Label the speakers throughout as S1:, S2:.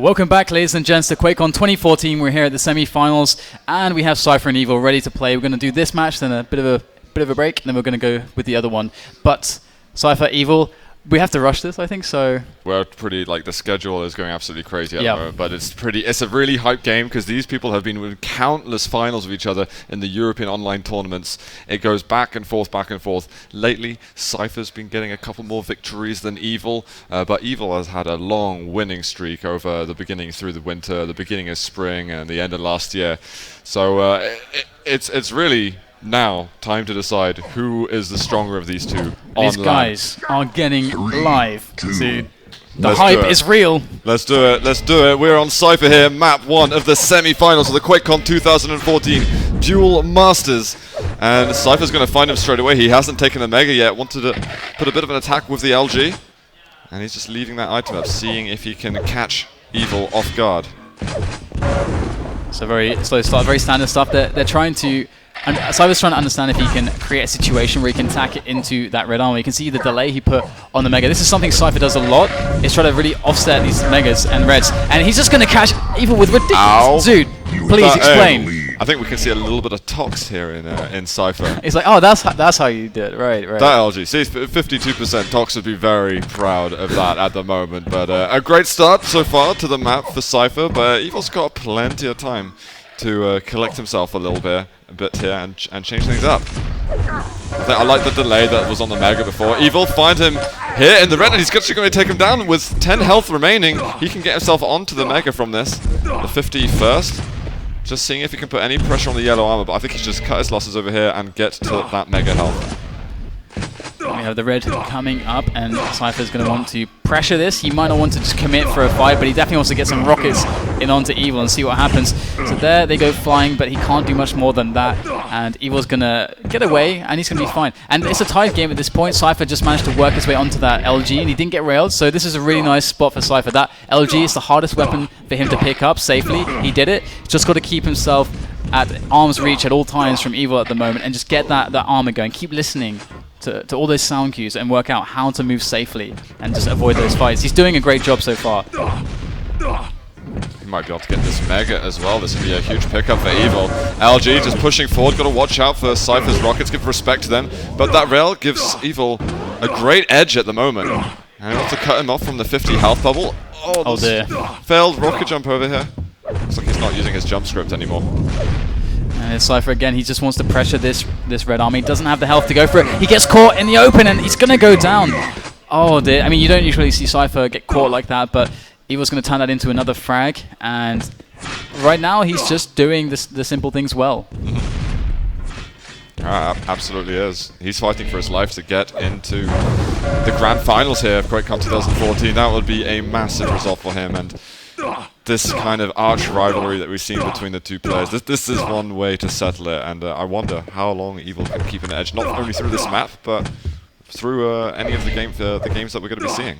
S1: Welcome back, ladies and gents, to QuakeCon 2014. We're here at the semi-finals, and we have Cypher and Evil ready to play. We're going to do this match, then a bit of a break, and then we're going to go with the other one. But Cypher, Evil, we have to rush this, I think. So
S2: we're pretty the schedule is going absolutely crazy at the moment, but it's a really hype game because these people have been with countless finals with each other in the European online tournaments. It goes back and forth, back and forth. Lately, Cypher's been getting a couple more victories than Evil, but Evil has had a long winning streak over the beginning through the winter, the beginning of spring, and the end of last year. So it's really now time to decide who is the stronger of these two.
S1: These guys are getting live. See, the hype is real.
S2: Let's do it. Let's do it. We're on Cypher here, map 1 of the semi-finals of the QuakeCon 2014 Duel Masters. And Cypher's going to find him straight away. He hasn't taken the Mega yet. Wanted to put a bit of an attack with the LG. And he's just leaving that item up, seeing if he can catch Evil off guard.
S1: So very slow start, very standard stuff. They're trying to... And Cypher's trying to understand if he can create a situation where he can tack it into that red armor. You can see the delay he put on the Mega. This is something Cypher does a lot, is try to really offset these Megas and Reds. And he's just going to catch Evil with ridiculous... Zoot, please explain.
S2: I think we can see a little bit of Tox here in Cypher.
S1: It's like, oh, that's how you do it. Right.
S2: That LG. See, 52%. Tox would be very proud of that at the moment. But a great start so far to the map for Cypher, but Evil's got plenty of time to collect himself a bit here and change things up. I like the delay that was on the Mega before. Evil find him here in the red, and he's actually going to take him down with 10 health remaining. He can get himself onto the Mega from this. The 50 first. Just seeing if he can put any pressure on the yellow armor, but I think he's just cut his losses over here and get to that Mega health.
S1: We have the red coming up, and Cypher's going to want to pressure this. He might not want to just commit for a fight, but he definitely wants to get some rockets in onto Evil and see what happens. So there they go flying, but he can't do much more than that. And Evil's going to get away, and he's going to be fine. And it's a tied game at this point. Cypher just managed to work his way onto that LG, and he didn't get railed. So this is a really nice spot for Cypher. That LG is the hardest weapon for him to pick up safely. He did it. He's just got to keep himself at arm's reach at all times from Evil at the moment, and just get that armor going. Keep listening to all those sound cues and work out how to move safely and just avoid those fights. He's doing a great job so far.
S2: He might be able to get this Mega as well. This would be a huge pickup for Evil. LG just pushing forward. Got to watch out for Cypher's rockets. Give respect to them. But that rail gives Evil a great edge at the moment. And he wants to cut him off from the 50 health bubble. Oh dear. Failed rocket jump over here. Looks like he's not using his jump script anymore.
S1: And Cypher again, he just wants to pressure this red army. He doesn't have the health to go for it. He gets caught in the open and he's going to go down. Oh dear. I mean, you don't usually see Cypher get caught like that, but Evil's going to turn that into another frag. And right now, he's just doing the simple things well.
S2: Absolutely is. He's fighting for his life to get into the grand finals here of QuakeCon 2014. That would be a massive result for him. And this kind of arch rivalry that we've seen between the two players, this is one way to settle it, and I wonder how long Evil can keep an edge, not only through this map, but through any of the games that we're going to be seeing.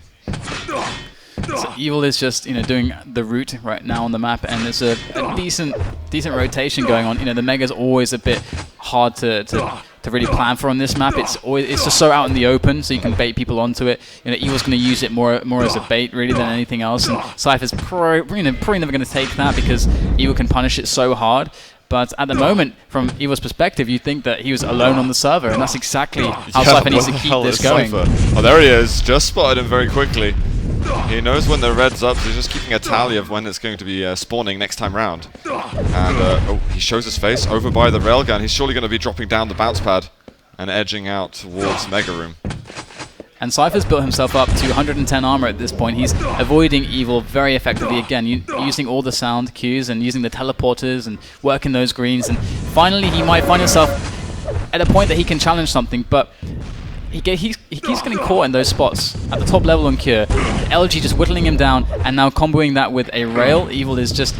S1: So Evil is just doing the route right now on the map, and there's a decent rotation going on. The Mega's always a bit hard to really plan for on this map. It's just so out in the open, so you can bait people onto it. Evil's going to use it more as a bait really than anything else, and Cypher's probably never going to take that because Evil can punish it so hard. But at the moment, from Evil's perspective, you think that he was alone on the server, and that's exactly how Cypher needs to keep this going.
S2: Oh, there he is. Just spotted him very quickly. He knows when the red's up, so he's just keeping a tally of when it's going to be spawning next time round. And he shows his face over by the railgun. He's surely going to be dropping down the bounce pad and edging out towards Mega Room.
S1: And Cypher's built himself up to 110 armor at this point. He's avoiding Evil very effectively again, using all the sound cues and using the teleporters and working those greens. And finally, he might find himself at a point that he can challenge something, but he keeps getting caught in those spots at the top level on Cure. LG just whittling him down, and now comboing that with a rail. Evil is just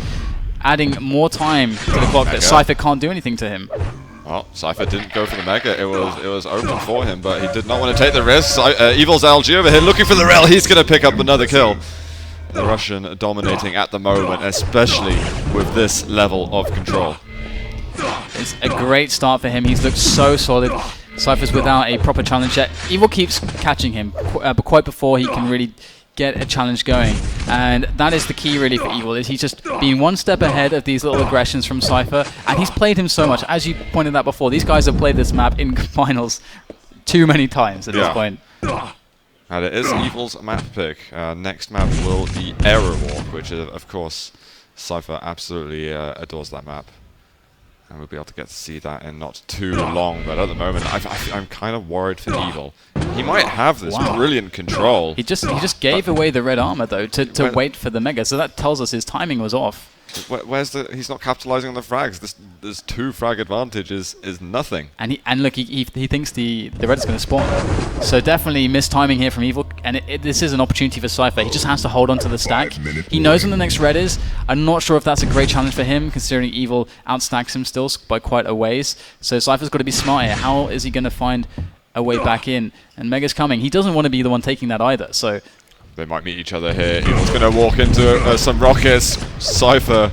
S1: adding more time to the clock that Cypher can't do anything to him.
S2: Well, Cypher didn't go for the Mega. It was open for him, but he did not want to take the risk. Evil's LG over here looking for the rail. He's going to pick up another kill. The Russian dominating at the moment, especially with this level of control.
S1: It's a great start for him. He's looked so solid. Cypher's without a proper challenge yet. Evil keeps catching him, but quite before he can really get a challenge going. And that is the key really for Evil, is he's just being one step ahead of these little aggressions from Cypher, and he's played him so much. As you pointed out before, these guys have played this map in finals too many times at this point.
S2: And it is Evil's map pick. Next map will be Error Walk, which is, of course, Cypher absolutely adores that map. And we'll be able to get to see that in not too long, but at the moment, I'm kind of worried for Evil. He might have this brilliant control.
S1: He just gave away the red armor, though, to wait for the Mega, so that tells us his timing was off.
S2: Where's the? He's not capitalizing on the frags. This 2 frag advantage is nothing.
S1: And look, he thinks the red is going to spawn. So definitely missed timing here from Evil, and this is an opportunity for Cypher. He just has to hold on to the stack. He knows when the next red is. I'm not sure if that's a great challenge for him, considering Evil outstacks him still by quite a ways. So Cypher's got to be smart here. How is he going to find a way back in? And Mega's coming. He doesn't want to be the one taking that either. So
S2: they might meet each other here. Evil's going to walk into some rockets. Cypher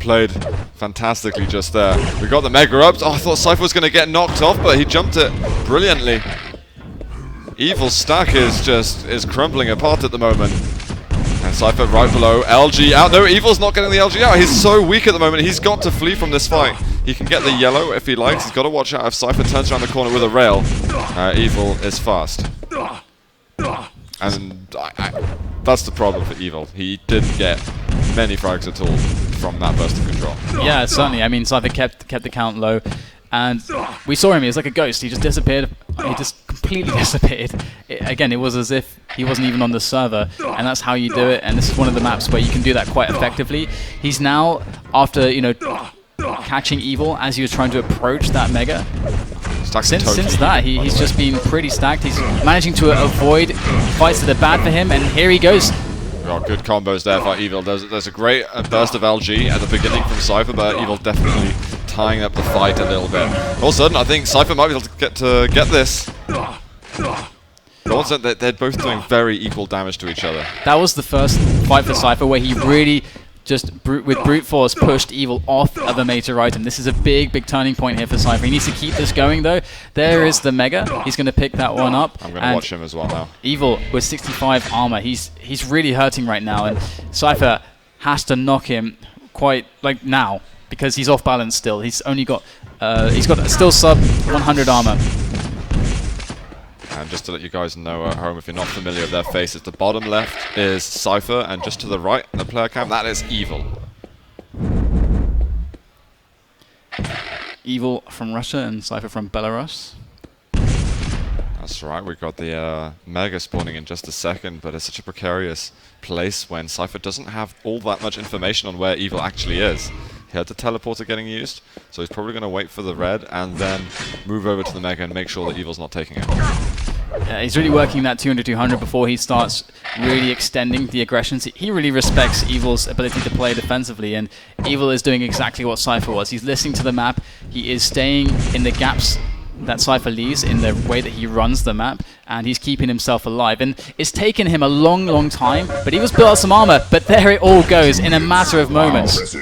S2: played fantastically just there. We got the Mega up. Oh, I thought Cypher was going to get knocked off, but he jumped it brilliantly. Evil's stack is crumbling apart at the moment. And Cypher right below. LG out. No, Evil's not getting the LG out. He's so weak at the moment. He's got to flee from this fight. He can get the yellow if he likes. He's got to watch out if Cypher turns around the corner with a rail. Evil is fast. And that's the problem for Evil. He didn't get many frags at all from that burst of control.
S1: Yeah, certainly. I mean, Cypher kept the count low, and we saw him. He was like a ghost. He just disappeared. He just completely disappeared. Again, it was as if he wasn't even on the server, and that's how you do it. And this is one of the maps where you can do that quite effectively. He's now, after catching Evil as he was trying to approach that Mega. Since that, he's just been pretty stacked. He's managing to avoid fights that are bad for him, and here he goes.
S2: Oh, good combos there for Evil. There's a great burst of LG at the beginning from Cypher, but Evil definitely tying up the fight a little bit. All of a sudden, I think Cypher might be able to get this. But also, they're both doing very equal damage to each other.
S1: That was the first fight for Cypher where he really just with brute force pushed Evil off of a major item. This is a big turning point here for Cypher. He needs to keep this going though. There is the Mega. He's going to pick that one up.
S2: I'm going to watch him as well now.
S1: Evil with 65 armor. He's really hurting right now, and Cypher has to knock him quite like now because he's off balance still. He's only got still sub 100 armor.
S2: And just to let you guys know at home, if you're not familiar with their faces, the bottom left is Cypher, and just to the right in the player cam, that is Evil.
S1: Evil from Russia and Cypher from Belarus.
S2: That's right, we've got the Mega spawning in just a second, but it's such a precarious place when Cypher doesn't have all that much information on where Evil actually is. He had the teleporter getting used, so he's probably going to wait for the red and then move over to the Mega and make sure that Evil's not taking it.
S1: Yeah, he's really working that 200-200 before he starts really extending the aggressions. He really respects Evil's ability to play defensively, and Evil is doing exactly what Cypher was. He's listening to the map, he is staying in the gaps that Cypher leaves in the way that he runs the map, and he's keeping himself alive. And it's taken him a long time, but he was built up some armor, but there it all goes in a matter of moments.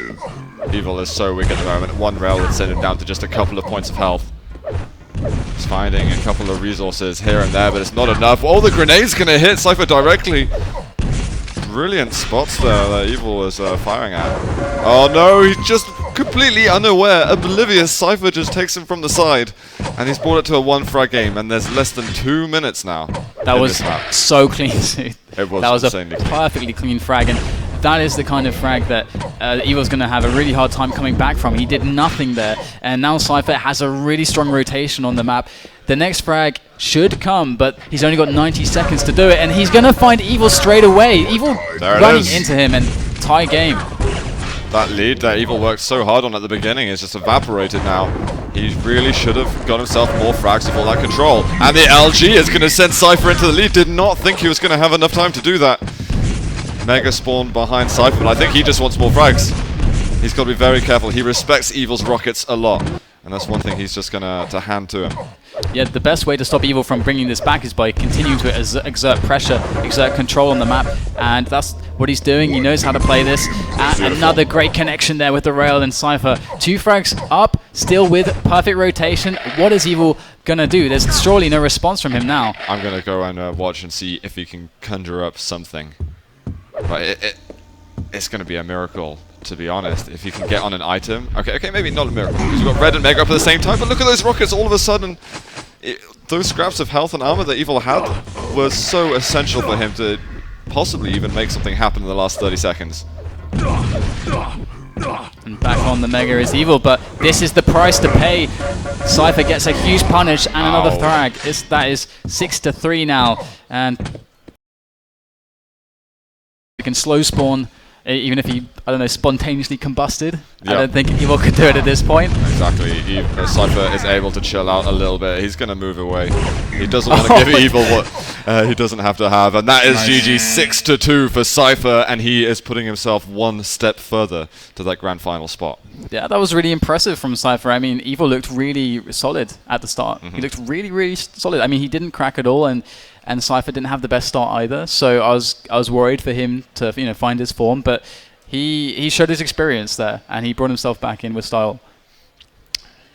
S2: Evil is so weak at the moment. One rail would send him down to just a couple of points of health. He's finding a couple of resources here and there, but it's not enough. Oh, the grenade's going to hit Cypher directly. Brilliant spots there that Evil was firing at. Oh no, he's just completely unaware, oblivious. Cypher just takes him from the side, and he's brought it to a 1-frag game, and there's less than 2 minutes now.
S1: That was so clean.
S2: It was
S1: that was a
S2: clean.
S1: perfectly clean frag, and that is the kind of frag that Evil's going to have a really hard time coming back from. He did nothing there, and now Cypher has a really strong rotation on the map. The next frag should come, but he's only got 90 seconds to do it, and he's going to find Evil straight away. Evil running into him and tie game.
S2: That lead that Evil worked so hard on at the beginning is just evaporated now. He really should have got himself more frags with all that control. And the LG is going to send Cypher into the lead. Did not think he was going to have enough time to do that. Mega spawned behind Cypher, but I think he just wants more frags. He's got to be very careful. He respects Evil's rockets a lot, and that's one thing he's just going to hand to him.
S1: Yeah, the best way to stop Evil from bringing this back is by continuing to exert pressure, exert control on the map, and that's what he's doing. He knows how to play this. Another great connection there with the rail and Cypher. 2 frags up, still with perfect rotation. What is Evil going to do? There's surely no response from him now.
S2: I'm going to go and watch and see if he can conjure up something. But it's going to be a miracle, to be honest, if he can get on an item. Okay, maybe not a miracle, because we've got Red and Mega up at the same time, but look at those rockets all of a sudden. Those scraps of health and armor that Evil had were so essential for him to possibly even make something happen in the last 30 seconds.
S1: And back on the Mega is Evil, but this is the price to pay. Cypher gets a huge punish and another frag. That is 6-3 now, and you can slow spawn. Even if he, I don't know, spontaneously combusted. Yep. I don't think Evil could do it at this point.
S2: Exactly. Cypher is able to chill out a little bit. He's going to move away. He doesn't want to give Evil what he doesn't have to have. And that is GG 6-2 for Cypher. And he is putting himself one step further to that grand final spot.
S1: Yeah, that was really impressive from Cypher. I mean, Evil looked really solid at the start. He looked really solid. I mean, he didn't crack at all. And Cypher didn't have the best start either, so I was worried for him to find his form, but he showed his experience there, and he brought himself back in with style.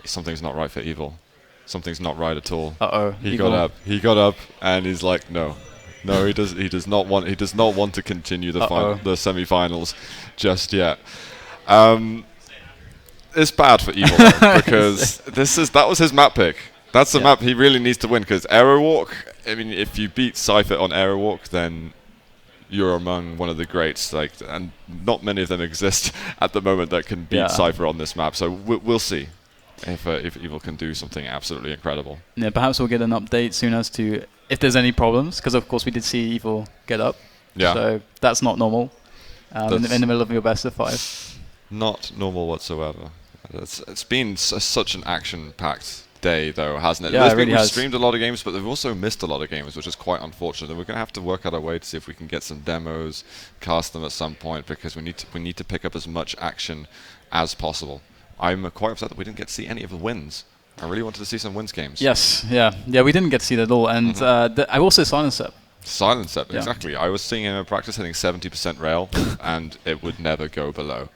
S2: Something's not right for Evil. Something's not right at all. He
S1: Evil.
S2: got up. He got up, and he's like, no, he does not want to continue the semi-finals just yet. It's bad for Evil because that was his map pick. That's the map he really needs to win, because Arrow Walk, I mean, if you beat Cypher on Arrow Walk, then you're among one of the greats, and not many of them exist at the moment that can beat Cypher on this map. So we'll see if Evil can do something absolutely incredible. Yeah,
S1: perhaps we'll get an update soon as to if there's any problems, because of course we did see Evil get up. Yeah. So that's not normal in the middle of your best of 5.
S2: Not normal whatsoever. It's been such an action-packed day, though, hasn't it?
S1: Yeah,
S2: we've streamed a lot of games, but they've also missed a lot of games, which is quite unfortunate. And we're going to have to work out a way to see if we can get some demos, cast them at some point, because we need to pick up as much action as possible. I'm quite upset that we didn't get to see any of the wins. I really wanted to see some wins games.
S1: Yes, yeah, we didn't get to see that at all. And I also Silence Up.
S2: Silence Up, exactly. I was seeing him in practice hitting 70% rail, and it would never go below.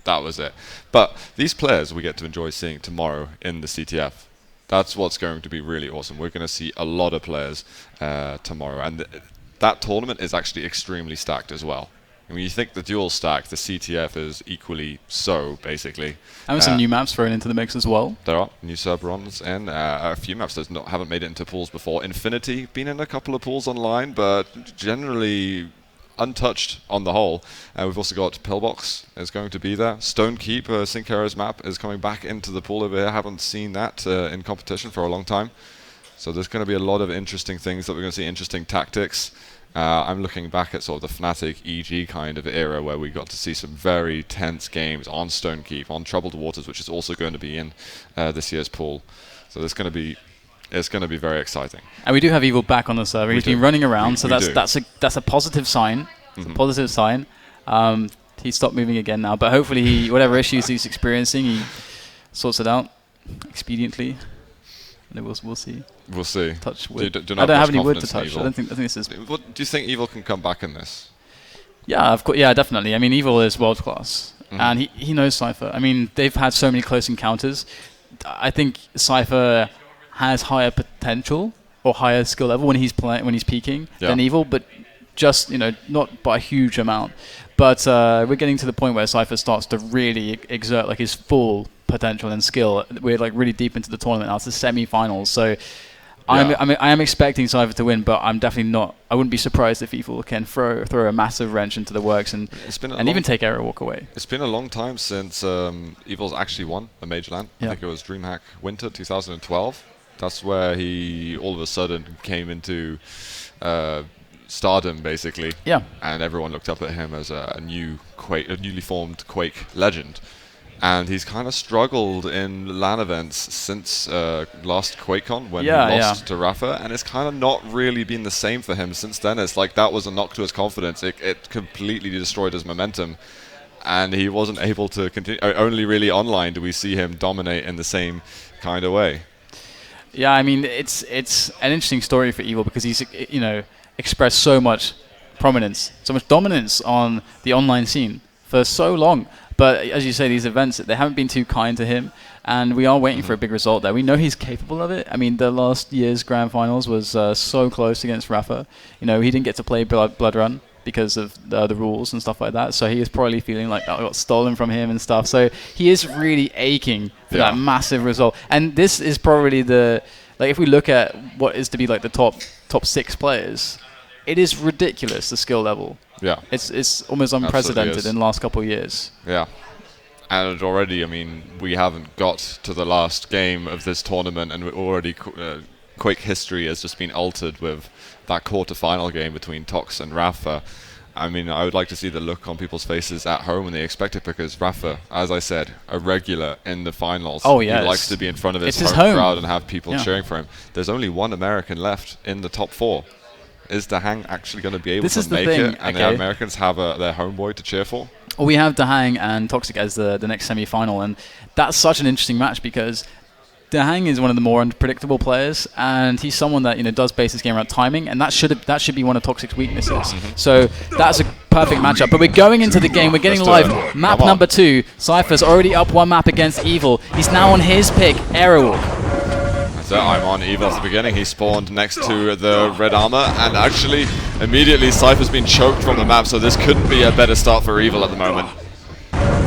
S2: That was it. But these players we get to enjoy seeing tomorrow in the CTF. That's what's going to be really awesome. We're going to see a lot of players tomorrow. And that tournament is actually extremely stacked as well. I mean, you think the Duel stack, the CTF is equally so, basically.
S1: And some new maps thrown into the mix as well.
S2: There are new Cerberons and a few maps that haven't made it into pools before. Infinity, been in a couple of pools online, but generally untouched on the whole. We've also got Pillbox is going to be there. Stone Keep, Sincaro's map, is coming back into the pool over here. Haven't seen that in competition for a long time. So there's going to be a lot of interesting things that we're going to see, interesting tactics. I'm looking back at sort of the Fnatic EG kind of era where we got to see some very tense games on Stone Keep, on Troubled Waters, which is also going to be in this year's pool. So there's going to be it's going to be very exciting. And
S1: we do have Evil back on the server. He's been running around, so that's a positive sign. It's a positive sign. He stopped moving again now, but hopefully whatever issues he's experiencing, he sorts it out expediently. And we'll see.
S2: We'll see.
S1: Touch wood.
S2: Do
S1: I don't have any wood to touch. I think this is.
S2: What, do you think Evil can come back in this?
S1: Yeah, of course. Yeah, definitely. I mean, Evil is world class, and he knows Cypher. I mean, they've had so many close encounters. I think Cypher has higher potential or higher skill level when he's peaking than Evil, but just not by a huge amount. But we're getting to the point where Cypher starts to really exert his full potential and skill. We're really deep into the tournament now. It's the semi-finals, so I am expecting Cypher to win, but I'm definitely not. I wouldn't be surprised if Evil can throw a massive wrench into the works and even take Arrow Walk away.
S2: It's been a long time since Evil's actually won a major LAN. I think it was DreamHack Winter 2012. That's where he all of a sudden came into stardom, basically. Yeah. And everyone looked up at him as a newly formed Quake legend. And he's kind of struggled in LAN events since last QuakeCon when he lost to Rafa, and it's kind of not really been the same for him since then. It's like that was a knock to his confidence. It completely destroyed his momentum, and he wasn't able to continue. Only really online do we see him dominate in the same kind of way.
S1: Yeah, I mean, it's an interesting story for Evil because he's expressed so much prominence, so much dominance on the online scene for so long. But as you say, these events, they haven't been too kind to him, and we are waiting for a big result there. We know he's capable of it. I mean, the last year's Grand Finals was so close against Rafa. You know, he didn't get to play Blood Run because of the rules and stuff like that. So he is probably feeling like that got stolen from him and stuff. So he is really aching for that massive result. And this is probably like if we look at what is to be like the top 6 players, it is ridiculous, the skill level.
S2: Yeah.
S1: It's almost unprecedented in the last couple of years.
S2: Yeah. And already, I mean, we haven't got to the last game of this tournament, and already Quake history has just been altered with that quarter-final game between Tox and Rafa. I mean, I would like to see the look on people's faces at home when they expect it, because Rafa, as I said, a regular in the finals.
S1: Oh, yeah.
S2: He likes to be in front of his
S1: home
S2: crowd and have people cheering for him. There's only one American left in the top 4. Is Dhorne actually going to be able to make it, and the Americans have their homeboy to cheer for?
S1: Well, we have Dhorne and Toxic as the next semi-final, and that's such an interesting match because Dhorne is one of the more unpredictable players, and he's someone that does base his game around timing, and that should be one of Toxic's weaknesses. So that's a perfect matchup. But we're going into the game. We're getting live. Map number 2. Cypher's already up 1 map against Evil. He's now on his pick, Aerowalk.
S2: So I'm on Evil at the beginning. He spawned next to the red armor, and actually immediately Cypher's been choked from the map, so this couldn't be a better start for Evil at the moment.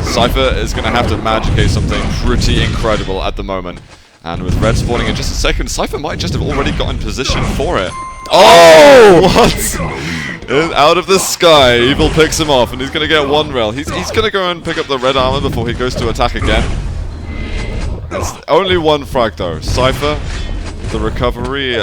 S2: Cypher is going to have to magicate something pretty incredible at the moment. And with red spawning in just a second, Cypher might just have already got in position for it. Oh! What? Out of the sky, Evil picks him off, and he's going to get 1 rail. He's going to go and pick up the red armor before he goes to attack again. It's only 1 frag though. Cypher, the recovery,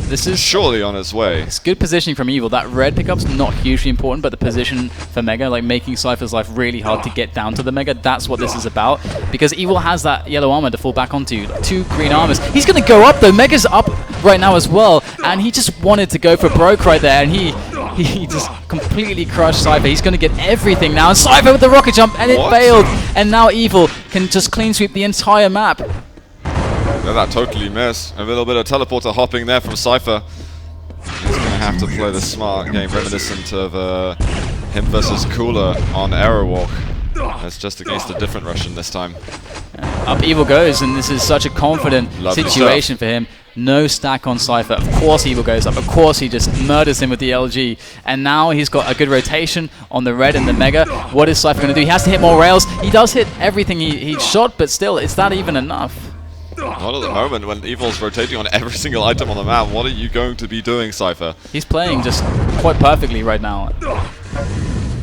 S2: this is surely on its way.
S1: It's good positioning from Evil. That red pickup's not hugely important, but the position for Mega, like making Cypher's life really hard to get down to the Mega, that's what this is about. Because Evil has that yellow armor to fall back onto, 2 green armors. He's going to go up though. Mega's up right now as well, and he just wanted to go for broke right there, and he just completely crushed Cypher. He's going to get everything now, and Cypher with the rocket jump, and it failed. And now Evil can just clean sweep the entire map.
S2: Yeah, that totally missed. A little bit of teleporter hopping there from Cypher. He's going to have to play the smart game, reminiscent of him versus Cooler on Aerowalk. It's just against a different Russian this time.
S1: Up Evil goes, and this is such a confident situation for him. No stack on Cypher. Of course Evil goes up. Of course he just murders him with the LG. And now he's got a good rotation on the red and the Mega. What is Cypher going to do? He has to hit more rails. He does hit everything he shot, but still, is that even enough?
S2: Not at the moment, when Evil's rotating on every single item on the map. What are you going to be doing, Cypher?
S1: He's playing just quite perfectly right now.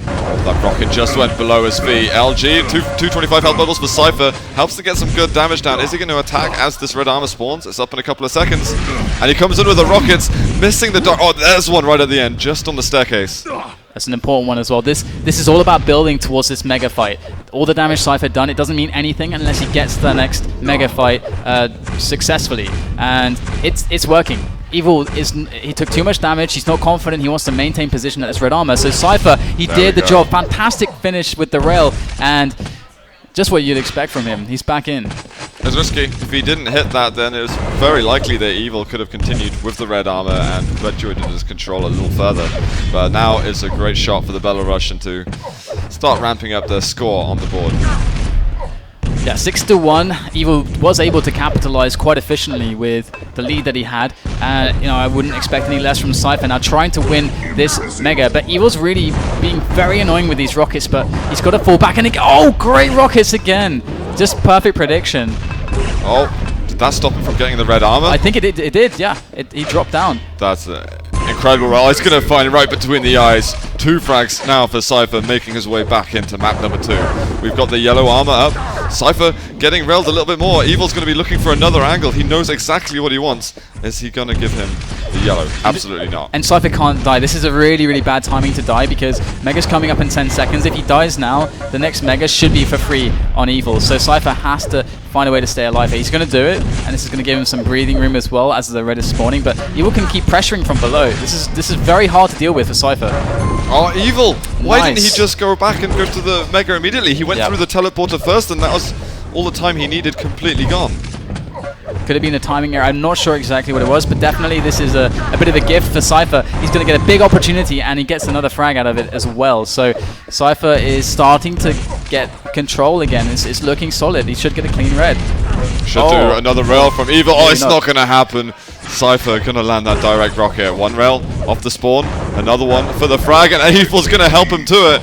S2: That rocket just went below his feet. LG, 225 health bubbles for Cypher. Helps to get some good damage down. Is he going to attack as this red armor spawns? It's up in a couple of seconds. And he comes in with the rockets, missing the dark. Oh, there's one right at the end, just on the staircase.
S1: That's an important one as well. This is all about building towards this mega fight. All the damage Cypher done, it doesn't mean anything unless he gets to the next mega fight successfully. And it's working. Evil he took too much damage. He's not confident. He wants to maintain position at this red armor. So Cypher, he did the job. Fantastic finish with the rail, and just what you'd expect from him. He's back in.
S2: It's risky. If he didn't hit that, then it was very likely that Evil could have continued with the red armor and perpetuated his control a little further. But now it's a great shot for the Belarusian to start ramping up their score on the board.
S1: Yeah, 6-1. Evil was able to capitalize quite efficiently with the lead that he had. And I wouldn't expect any less from Cypher now trying to win this mega. But Evil's really being very annoying with these rockets, but he's got to fall back and oh, great rockets again. Just perfect prediction.
S2: Oh, did that stop him from getting the red armor?
S1: I think it did, yeah. He dropped down.
S2: That's incredible roll. He's going to find it right between the eyes. 2 frags now for Cypher, making his way back into map number 2. We've got the yellow armor up. Cypher getting railed a little bit more. Evil's going to be looking for another angle. He knows exactly what he wants. Is he going to give him the yellow? Absolutely not.
S1: And Cypher can't die. This is a really, really bad timing to die because Mega's coming up in 10 seconds. If he dies now, the next Mega should be for free on Evil. So Cypher has to find a way to stay alive. He's going to do it, and this is going to give him some breathing room as well as the red is spawning. But Evil can keep pressuring from below. This is very hard to deal with for Cypher.
S2: Oh, Evil! Why didn't he just go back and go to the Mega immediately? He went through the teleporter first, and that was all the time he needed completely gone.
S1: Could have been a timing error. I'm not sure exactly what it was, but definitely this is a bit of a gift for Cypher. He's going to get a big opportunity, and he gets another frag out of it as well. So Cypher is starting to get control again. It's looking solid. He should get a clean red.
S2: Should do another rail from Evil. Oh, it's not going to happen. Cypher going to land that direct rocket. One rail off the spawn, another one for the frag, and Evil's going to help him to it.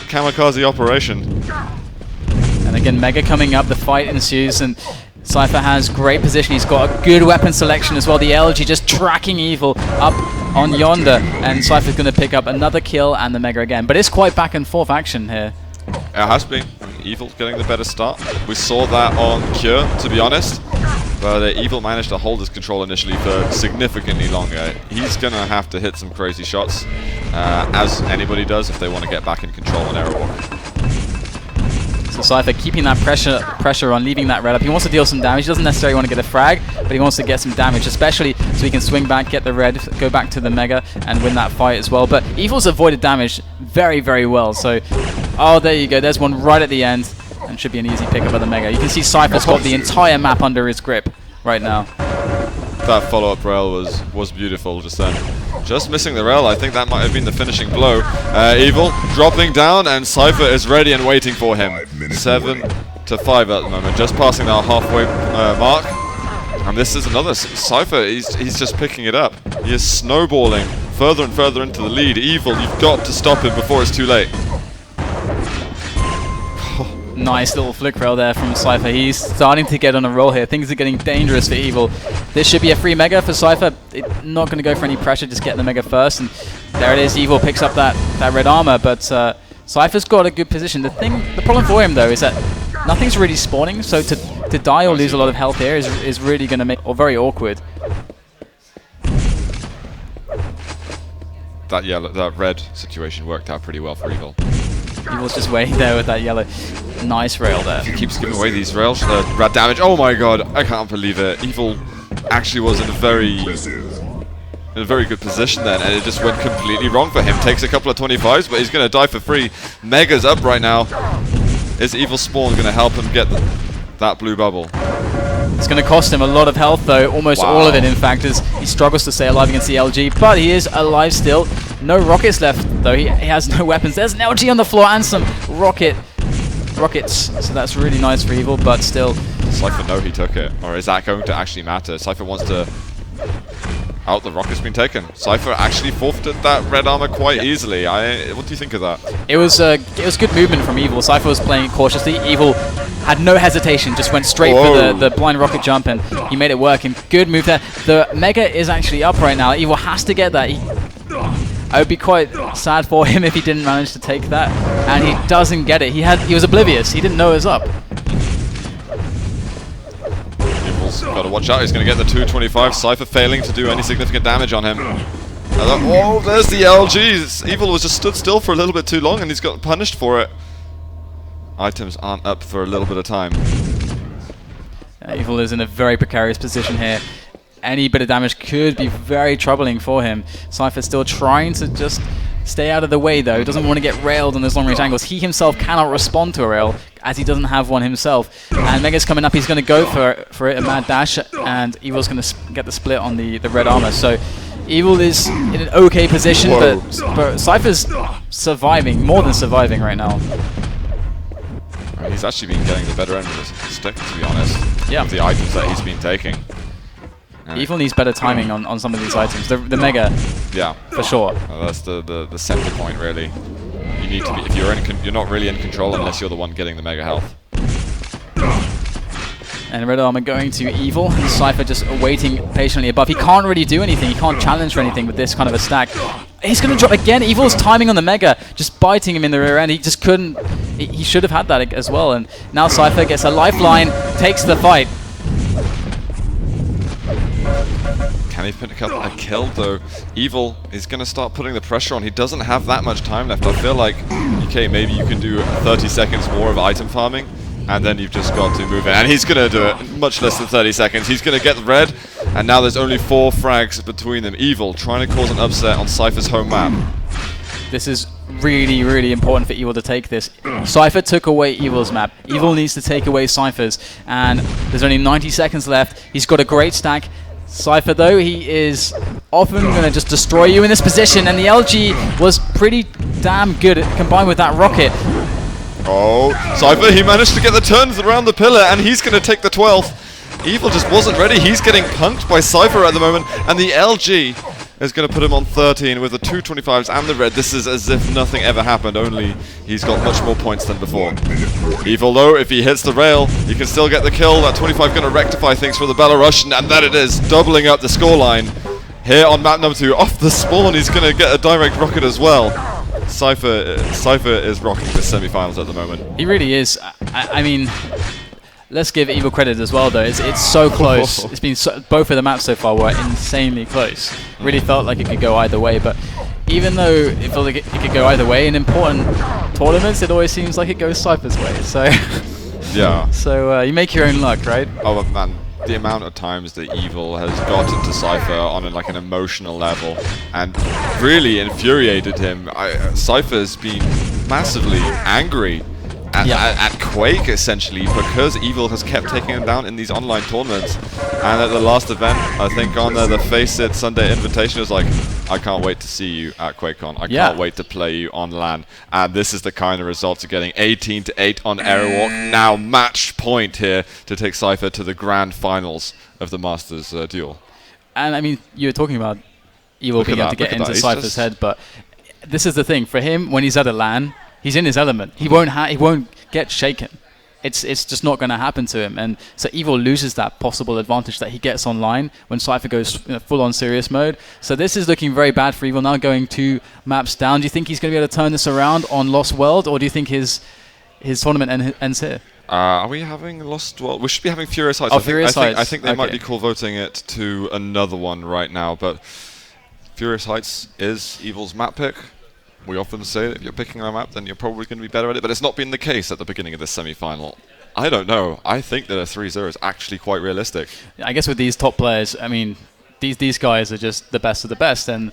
S2: Kamikaze operation.
S1: And again, Mega coming up, the fight ensues, and Cypher has great position. He's got a good weapon selection as well. The LG just tracking Evil up on yonder, and Cypher's going to pick up another kill and the Mega again. But it's quite back and forth action here.
S2: It has been. Evil getting the better start. We saw that on Cure, to be honest. But Evil managed to hold his control initially for significantly longer. He's going to have to hit some crazy shots, as anybody does if they want to get back in control on Aerowalk.
S1: So Cypher keeping that pressure on, leaving that red up. He wants to deal some damage. He doesn't necessarily want to get a frag, but he wants to get some damage, especially so he can swing back, get the red, go back to the Mega, and win that fight as well. But Evil's avoided damage very, very well. So, oh, there you go. There's one right at the end, and should be an easy pickup of the Mega. You can see Cypher's got the entire map under his grip right now.
S2: That follow-up rail was beautiful just then. Just missing the rail, I think that might have been the finishing blow. Evil dropping down, and Cypher is ready and waiting for him. 7-5 at the moment, just passing that halfway mark. And this is another Cypher, he's just picking it up. He is snowballing further and further into the lead. Evil, you've got to stop him before it's too late.
S1: Nice little flick rail there from Cypher. He's starting to get on a roll here. Things are getting dangerous for Evil. This should be a free Mega for Cypher. Not going to go for any pressure, just get the Mega first. And there it is. Evil picks up that red armor, but Cypher's got a good position. The problem for him, though, is that nothing's really spawning, so to die or lose a lot of health here is really going to make very awkward.
S2: That red situation worked out pretty well for Evil.
S1: Evil's just waiting there with that yellow. Nice rail there.
S2: He keeps giving away these rails. Red damage. Oh my god, I can't believe it. Evil actually was in a very good position then, and it just went completely wrong for him. Takes a couple of 25s, but he's going to die for free. Mega's up right now. Is Evil Spawn going to help him get that blue bubble?
S1: It's going to cost him a lot of health, though. Almost all of it, in fact, as he struggles to stay alive against the LG. But he is alive still. No rockets left, though. He has no weapons. There's an LG on the floor and some rockets. So that's really nice for Evil, but still.
S2: Cypher know he took it. Or is that going to actually matter? Cypher wants to... Oh, the rocket's been taken. Cypher actually forfeited that red armor quite easily. What do you think of that?
S1: It was good movement from Evil. Cypher was playing it cautiously. Evil had no hesitation, just went straight for the blind rocket jump, and he made it work. And good move there. The Mega is actually up right now. Evil has to get that. I would be quite sad for him if he didn't manage to take that, and he doesn't get it. He was oblivious. He didn't know it was up.
S2: Got to watch out, he's going to get the 225. Cypher failing to do any significant damage on him. Oh, there's the LGs. Evil was just stood still for a little bit too long, and he's got punished for it. Items aren't up for a little bit of time.
S1: Evil is in a very precarious position here. Any bit of damage could be very troubling for him. Cypher's still trying to just stay out of the way, though. He doesn't want to get railed on those long-range angles. He himself cannot respond to a rail, as he doesn't have one himself. And Mega's coming up. He's going to go for it, a mad dash, and Evil's going to get the split on the red armor. So Evil is in an okay position, but Cypher's surviving, more than surviving right now.
S2: He's actually been getting the better end of the stick, to be honest, with the items that he's been taking.
S1: Evil needs better timing on some of these items. The Mega, for sure.
S2: That's the center point, really. You need to be. If you're not really in control unless you're the one getting the Mega health.
S1: And red armor going to Evil, and Cypher just waiting patiently above. He can't really do anything. He can't challenge for anything with this kind of a stack. He's going to drop again. Evil's timing on the Mega, just biting him in the rear end. He just couldn't. He should have had that as well. And now Cypher gets a lifeline, takes the fight.
S2: Can he pick up a kill, though? Evil is going to start putting the pressure on. He doesn't have that much time left. I feel like, okay, maybe you can do 30 seconds more of item farming, and then you've just got to move in. And he's going to do it much less than 30 seconds. He's going to get the red, and now there's only 4 frags between them. Evil trying to cause an upset on Cypher's home map.
S1: This is really, really important for Evil to take this. Cypher took away Evil's map. Evil needs to take away Cypher's, and there's only 90 seconds left. He's got a great stack. Cypher, though, he is often going to just destroy you in this position, and the LG was pretty damn good combined with that rocket.
S2: Oh, Cypher, he managed to get the turns around the pillar, and he's going to take the 12th. Evil just wasn't ready. He's getting punked by Cypher at the moment, and the LG is going to put him on 13 with the 225s and the red. This is as if nothing ever happened, only he's got much more points than before. Evil, though, if he hits the rail, he can still get the kill. That 25 going to rectify things for the Belarusian, and that it is, doubling up the scoreline. Here on map number 2, off the spawn, he's going to get a direct rocket as well. Cypher is rocking the semi-finals at the moment.
S1: He really is. I mean, let's give Evil credit as well, though. It's so close. It's been both of the maps so far were insanely close. Really felt like it could go either way, but even though it felt like it could go either way, in important tournaments, it always seems like it goes Cypher's way. So
S2: yeah.
S1: So you make your own luck, right?
S2: Oh man, the amount of times that Evil has gotten to Cypher on like an emotional level and really infuriated him. Cypher's been massively angry at Quake, essentially, because Evil has kept taking him down in these online tournaments. And at the last event, I think on the FACEIT Sunday Invitational, was like, I can't wait to see you at QuakeCon. I can't wait to play you on LAN. And this is the kind of results you're getting. 18-8 on Airwalk. Now match point here to take Cypher to the grand finals of the Masters Duel.
S1: And I mean, you were talking about Evil being able to get into Cypher's head, but this is the thing. For him, when he's at a LAN, he's in his element. He won't get shaken. It's just not going to happen to him. And so Evil loses that possible advantage that he gets online when Cypher goes full on serious mode. So this is looking very bad for Evil now, going 2 maps down. Do you think he's going to be able to turn this around on Lost World, or do you think his tournament ends here?
S2: Are we having Lost World? We should be having Furious Heights.
S1: Oh, Furious Heights.
S2: I think they might be call voting it to another one right now, but Furious Heights is Evil's map pick. We often say that if you're picking a map, then you're probably going to be better at it, but it's not been the case at the beginning of this semi-final. I don't know. I think that a 3-0 is actually quite realistic.
S1: I guess with these top players, I mean, these guys are just the best of the best, and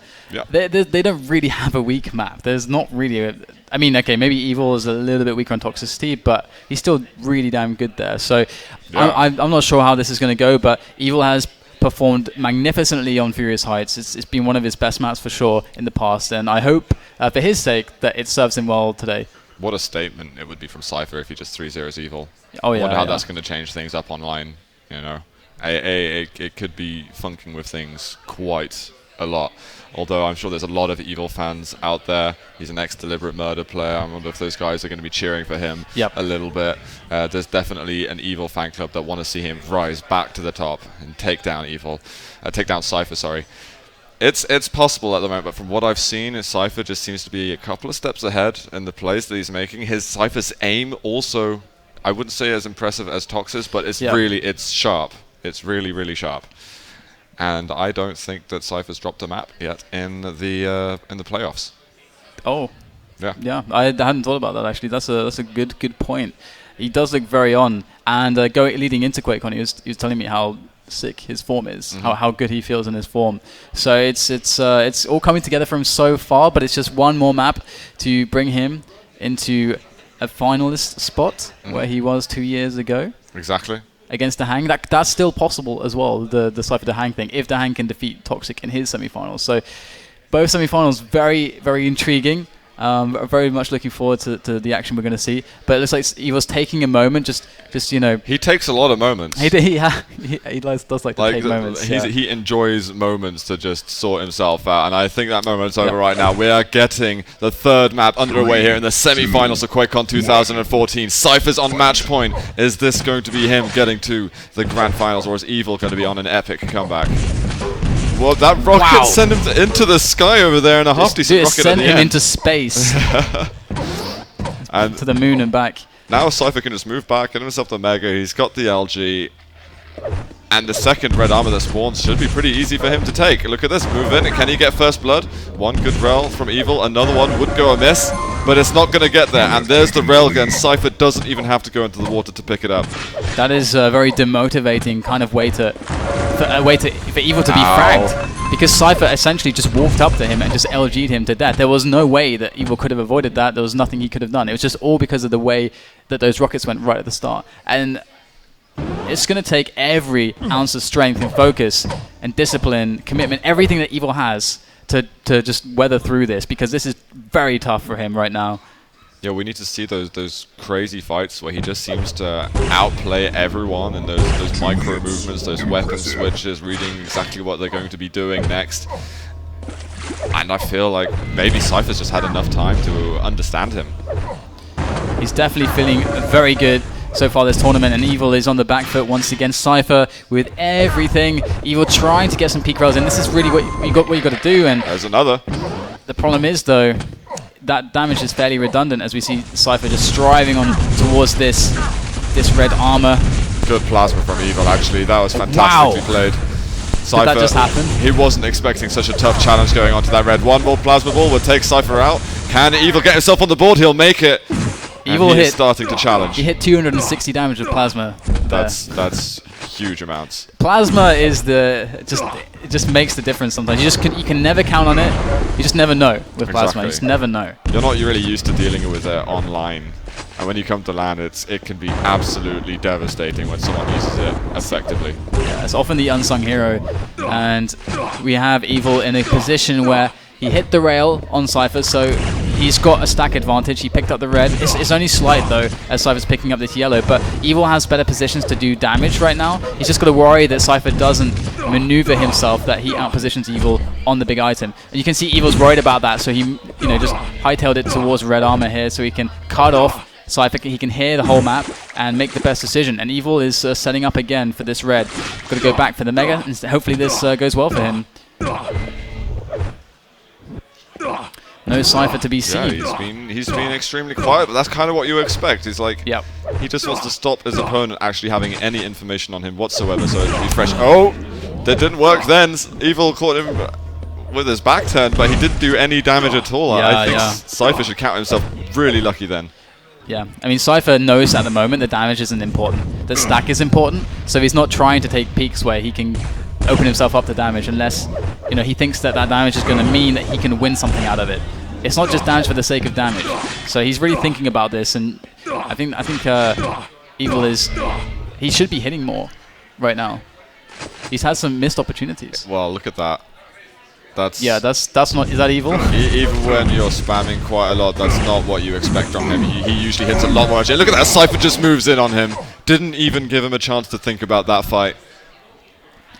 S1: they don't really have a weak map. There's not really I mean, okay, maybe Evil is a little bit weaker on toxicity, but he's still really damn good there. So I'm not sure how this is going to go, but Evil has performed magnificently on Furious Heights. It's been one of his best maps for sure in the past, and I hope for his sake that it serves him well today.
S2: What a statement it would be from Cypher if he just 3-0s Evil.
S1: Oh yeah.
S2: I wonder how that's going to change things up online. You know, it could be funking with things quite a lot. Although I'm sure there's a lot of Evil fans out there. He's an ex-deliberate murder player. I wonder if those guys are going to be cheering for him a little bit. There's definitely an Evil fan club that want to see him rise back to the top and take down Cypher. Sorry. It's possible at the moment, but from what I've seen, Cypher just seems to be a couple of steps ahead in the plays that he's making. His Cypher's aim also, I wouldn't say as impressive as Tox's, but it's sharp. It's really, really sharp. And I don't think that Cypher's dropped a map yet in the playoffs.
S1: Oh,
S2: yeah.
S1: I hadn't thought about that actually. That's a good point. He does look very on, and leading into QuakeCon, he was telling me how sick his form is, how good he feels in his form. So it's all coming together for him so far, but it's just one more map to bring him into a finalist spot where he was 2 years ago.
S2: Exactly.
S1: Against the Hang. That's still possible as well, the Cypher to Hang thing, if the Hang can defeat Toxic in his semi-finals. So both semi-finals very, very intriguing. Very much looking forward to the action we're going to see. But it looks like Evil's taking a moment, just you know. He
S2: takes a lot of moments.
S1: He does like to take moments.
S2: He enjoys moments to just sort himself out, and I think that moment's over right now. We are getting the 3rd map underway here in the semi-finals of QuakeCon 2014. Cypher's on match point. Is this going to be him getting to the grand finals, or is Evil going to be on an epic comeback? Well, that rocket sent him into the sky over there, and a half-decent rocket
S1: sent him into space.
S2: And
S1: to the moon and back.
S2: Now Cypher can just move back, get himself the Mega, he's got the LG, and the second red armor that spawns should be pretty easy for him to take. Look at this, move in, can he get first blood? One good rail from Evil, another one would go amiss, but it's not going to get there, and there's the railgun. Cypher doesn't even have to go into the water to pick it up.
S1: That is a very demotivating kind of way for Evil to be fragged. because Cypher essentially just walked up to him and just LG'd him to death. There was no way that Evil could have avoided that. There was nothing he could have done. It was just all because of the way that those rockets went right at the start. And it's going to take every ounce of strength and focus and discipline, commitment, everything that Evil has to just weather through this, because this is very tough for him right now.
S2: Yeah, we need to see those crazy fights where he just seems to outplay everyone, and those micro movements, those weapon switches, reading exactly what they're going to be doing next. And I feel like maybe Cypher's just had enough time to understand him.
S1: He's definitely feeling very good so far this tournament, and Evil is on the back foot once again. Cypher with everything. Evil trying to get some peak rolls, and this is really what you got to do. And
S2: there's another.
S1: The problem is, though, that damage is fairly redundant as we see Cypher just striving on towards this red armor.
S2: Good plasma from Evil, actually. That was fantastically played. Cypher,
S1: did that just happen?
S2: He wasn't expecting such a tough challenge going on to that red. One more plasma ball will take Cypher out. Can Evil get himself on the board? He'll make it.
S1: Evil
S2: is starting to challenge.
S1: He hit 260 damage with plasma.
S2: That's huge amounts.
S1: Plasma is it just makes the difference sometimes. You can never count on it. You just never know with plasma. You just never know.
S2: You're not really used to dealing with it online, and when you come to LAN, it can be absolutely devastating when someone uses it effectively.
S1: Yeah, it's often the unsung hero, and we have Evil in a position where he hit the rail on Cypher, so he's got a stack advantage. He picked up the red. It's only slight, though, as Cypher's picking up this yellow, but Evil has better positions to do damage right now. He's just got to worry that Cypher doesn't maneuver himself, that he outpositions Evil on the big item. And you can see Evil's worried about that, so he just hightailed it towards red armor here, so he can cut off Cypher. He can hear the whole map and make the best decision. And Evil is setting up again for this red. Got to go back for the Mega, and hopefully this goes well for him. No Cypher to be seen.
S2: Yeah, he's been extremely quiet, but that's kind of what you expect. He's like, he just wants to stop his opponent actually having any information on him whatsoever, so it'll be fresh. Oh, that didn't work then. Evil caught him with his back turn, but he didn't do any damage at all. I think Cypher should count himself really lucky then.
S1: Yeah, I mean, Cypher knows at the moment the damage isn't important. The stack is important, so he's not trying to take peaks where he can open himself up to damage unless he thinks that damage is going to mean that he can win something out of it. It's not just damage for the sake of damage. So he's really thinking about this, and I think Evil he should be hitting more right now. He's had some missed opportunities.
S2: Well, look at that. That's
S1: not. Is that Evil?
S2: Even when you're spamming quite a lot, that's not what you expect from him. He usually hits a lot more. Look at that, Cypher just moves in on him. Didn't even give him a chance to think about that fight.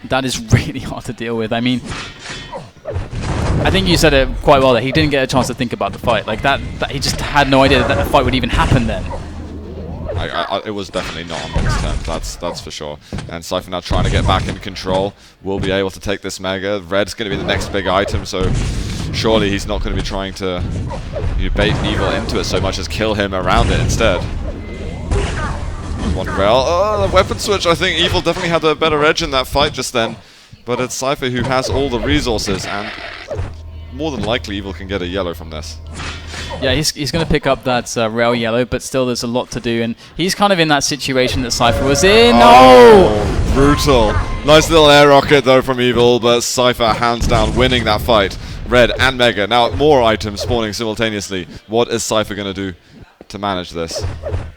S1: That is really hard to deal with. I mean, I think you said it quite well that he didn't get a chance to think about the fight. Like that he just had no idea that the fight would even happen then.
S2: It was definitely not on his terms, that's for sure. And Cypher now trying to get back in control. Will be able to take this Mega. Red's going to be the next big item, so surely he's not going to be trying to bait Evil into it so much as kill him around it instead. One rail. Oh, the weapon switch. I think Evil definitely had a better edge in that fight just then. But it's Cypher who has all the resources, and more than likely Evil can get a yellow from this.
S1: Yeah, he's going to pick up that rail yellow, but still there's a lot to do, and he's kind of in that situation that Cypher was in.
S2: Oh, brutal. Nice little air rocket though from Evil, but Cypher hands down winning that fight. Red and Mega. Now more items spawning simultaneously. What is Cypher going to do to manage this?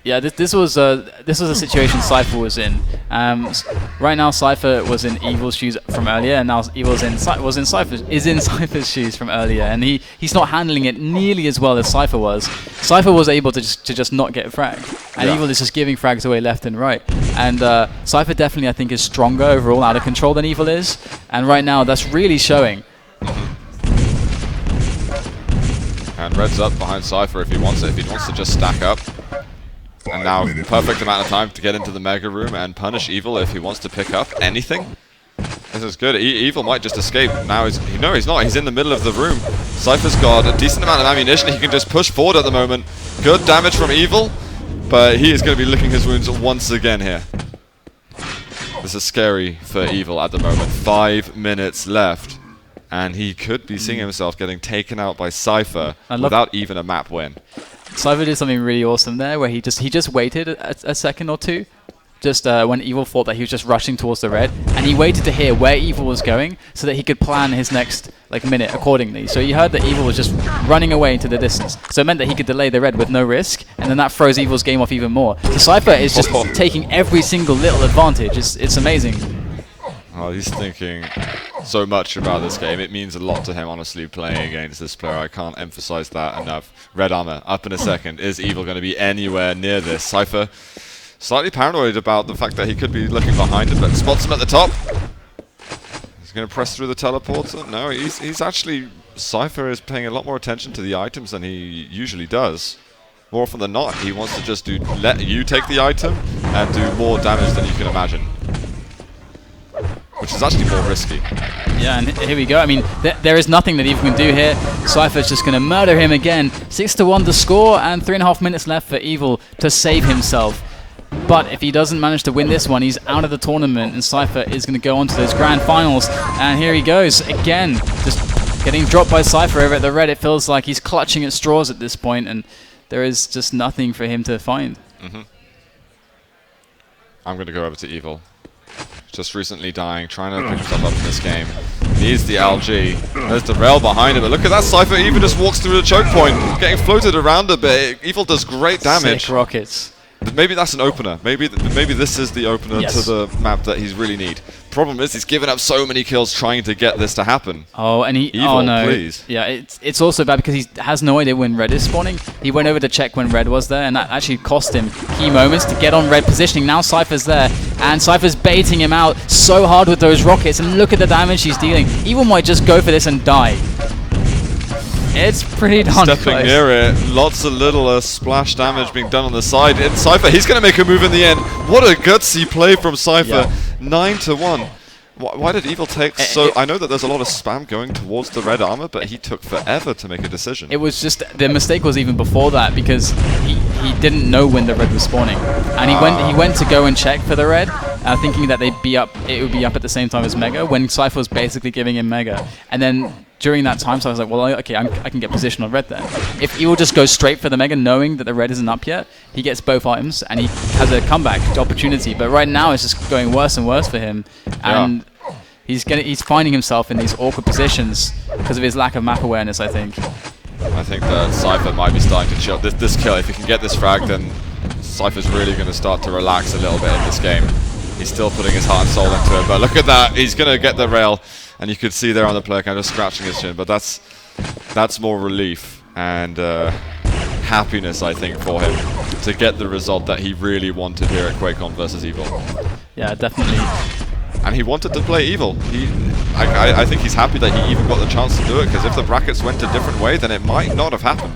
S1: Yeah, this was a situation Cypher was in. Right now, Cypher was in Evil's shoes from earlier, and now Evil's in Cypher's shoes from earlier, and he's not handling it nearly as well as Cypher was. Cypher was able to just not get fragged, and Evil is just giving frags away left and right. And Cypher definitely, I think, is stronger overall, out of control than Evil is, and right now that's really showing.
S2: And Red's up behind Cypher if he wants it, if he wants to just stack up. And now, perfect amount of time to get into the Mega Room and punish Evil if he wants to pick up anything. This is good. Evil might just escape. Now he's not. He's in the middle of the room. Cypher's got a decent amount of ammunition. He can just push forward at the moment. Good damage from Evil, but he is going to be licking his wounds once again here. This is scary for Evil at the moment. 5 minutes left. And he could be seeing himself getting taken out by Cypher without even a map win.
S1: Cypher did something really awesome there, where he just waited a second or two, just when Evil thought that he was just rushing towards the red, and he waited to hear where Evil was going so that he could plan his next minute accordingly. So he heard that Evil was just running away into the distance, so it meant that he could delay the red with no risk, and then that throws Evil's game off even more. So Cypher is just taking every single little advantage. It's amazing.
S2: Oh, he's thinking so much about this game. It means a lot to him, honestly, playing against this player. I can't emphasize that enough. Red armor, up in a second. Is Evil going to be anywhere near this? Cypher, slightly paranoid about the fact that he could be looking behind him, but spots him at the top. He's going to press through the teleporter. No, he's actually... Cypher is paying a lot more attention to the items than he usually does. More often than not, he wants to just let you take the item and do more damage than you can imagine. Which is actually more risky.
S1: Yeah, and here we go. I mean, there is nothing that Evil can do here. Cypher's just going to murder him again. 6-1 the score, and 3.5 minutes left for Evil to save himself. But if he doesn't manage to win this one, he's out of the tournament, and Cypher is going to go on to those grand finals. And here he goes again, just getting dropped by Cypher over at the red. It feels like he's clutching at straws at this point, and there is just nothing for him to find.
S2: I'm going to go over to Evil. Just recently dying, trying to pick himself up in this game. Needs the LG. There's the rail behind him, but look at that. Cypher even just walks through the choke point, getting floated around a bit. Evil does great damage.
S1: Sick rockets.
S2: Maybe that's an opener. Maybe this is the opener to the map that he's really need. Problem is, he's given up so many kills trying to get this to happen.
S1: Oh, and he...
S2: Evil,
S1: oh, no.
S2: Please.
S1: Yeah, it's also bad because he has no idea when red is spawning. He went over to check when red was there, and that actually cost him key moments to get on red positioning. Now Cypher's there, and Cypher's baiting him out so hard with those rockets, and look at the damage he's dealing. Evil might just go for this and die. It's pretty darn close.
S2: Stepping near it, lots of little splash damage being done on the side. And Cypher, he's going to make a move in the end. What a gutsy play from Cypher.
S1: Yeah.
S2: 9-1. Why did Evil take so... I know that there's a lot of spam going towards the red armor, but he took forever to make a decision.
S1: It was just... The mistake was even before that, because he didn't know when the red was spawning. And he went to go and check for the red, thinking that it would be up at the same time as Mega, when Cypher was basically giving him Mega. And then... During that time, so I was like, well, okay, I can get position on red then. If Evil just goes straight for the Mega, knowing that the red isn't up yet, he gets both items, and he has a comeback opportunity. But right now, it's just going worse and worse for him. And he's finding himself in these awkward positions because of his lack of map awareness, I think.
S2: I think that Cypher might be starting to chill. This kill, if he can get this frag, then Cypher's really going to start to relax a little bit in this game. He's still putting his heart and soul into it, but look at that. He's going to get the rail. And you could see there on the player kind of scratching his chin, but that's more relief and happiness, I think, for him to get the result that he really wanted here at QuakeCon versus Evil.
S1: Yeah, definitely.
S2: And he wanted to play Evil. I think he's happy that he even got the chance to do it, because if the brackets went a different way, then it might not have happened.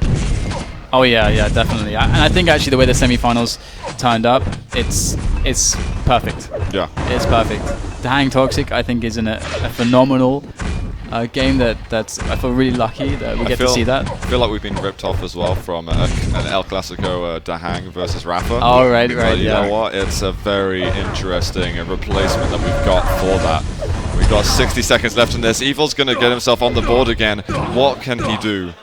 S1: Oh yeah, definitely. And I think actually the way the semi-finals turned up, it's perfect.
S2: Yeah.
S1: It's perfect. The Hang Toxic, I think, is in a phenomenal game that's I feel really lucky that we get to see that.
S2: I feel like we've been ripped off as well from an El Clasico Dahang versus Rafa.
S1: Oh, right,
S2: But you
S1: yeah.
S2: know what? It's a very interesting replacement that we've got for that. We've got 60 seconds left in this. Evil's going to get himself on the board again. What can he do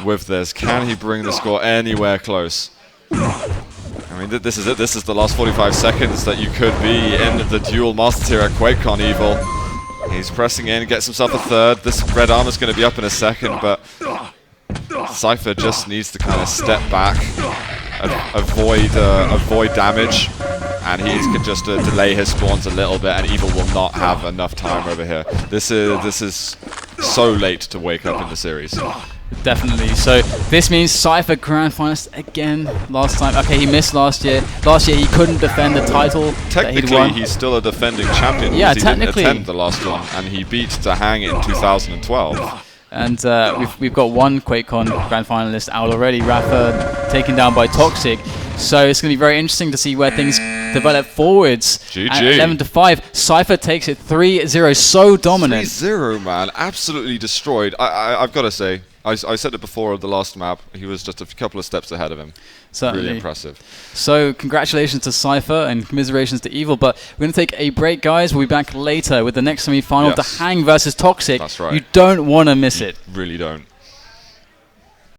S2: with this? Can he bring the score anywhere close? I mean, this is it. This is the last 45 seconds that you could be in the Duel Masters here at QuakeCon. Evil. He's pressing in, gets himself a third. This red armor's going to be up in a second, but Cypher just needs to kind of step back, avoid damage, and he can just delay his spawns a little bit, and Evil will not have enough time over here. This is so late to wake up in the series.
S1: Definitely. So this means Cypher Grand Finalist again. Last time, okay, he missed last year. Last year he couldn't defend the title that he'd won.
S2: Technically, he's still a defending champion.
S1: Yeah,
S2: he
S1: technically.
S2: didn't attend the last one, and he beat Dahang in 2012.
S1: And we've got one QuakeCon Grand Finalist out already. Rafa taken down by Toxic. So it's going to be very interesting to see where things develop forwards.
S2: GG.
S1: At 11-5, Cypher takes it 3-0. So dominant.
S2: 3-0, man. Absolutely destroyed. I've got to say, I said it before of the last map, he was just a couple of steps ahead of him.
S1: Certainly.
S2: Really impressive.
S1: So congratulations to Cypher and commiserations to Evil, but we're going to take a break, guys. We'll be back later with the next semi-final,
S2: Yes.
S1: Dahang versus Toxic.
S2: That's right.
S1: You don't want to miss it.
S2: Really don't.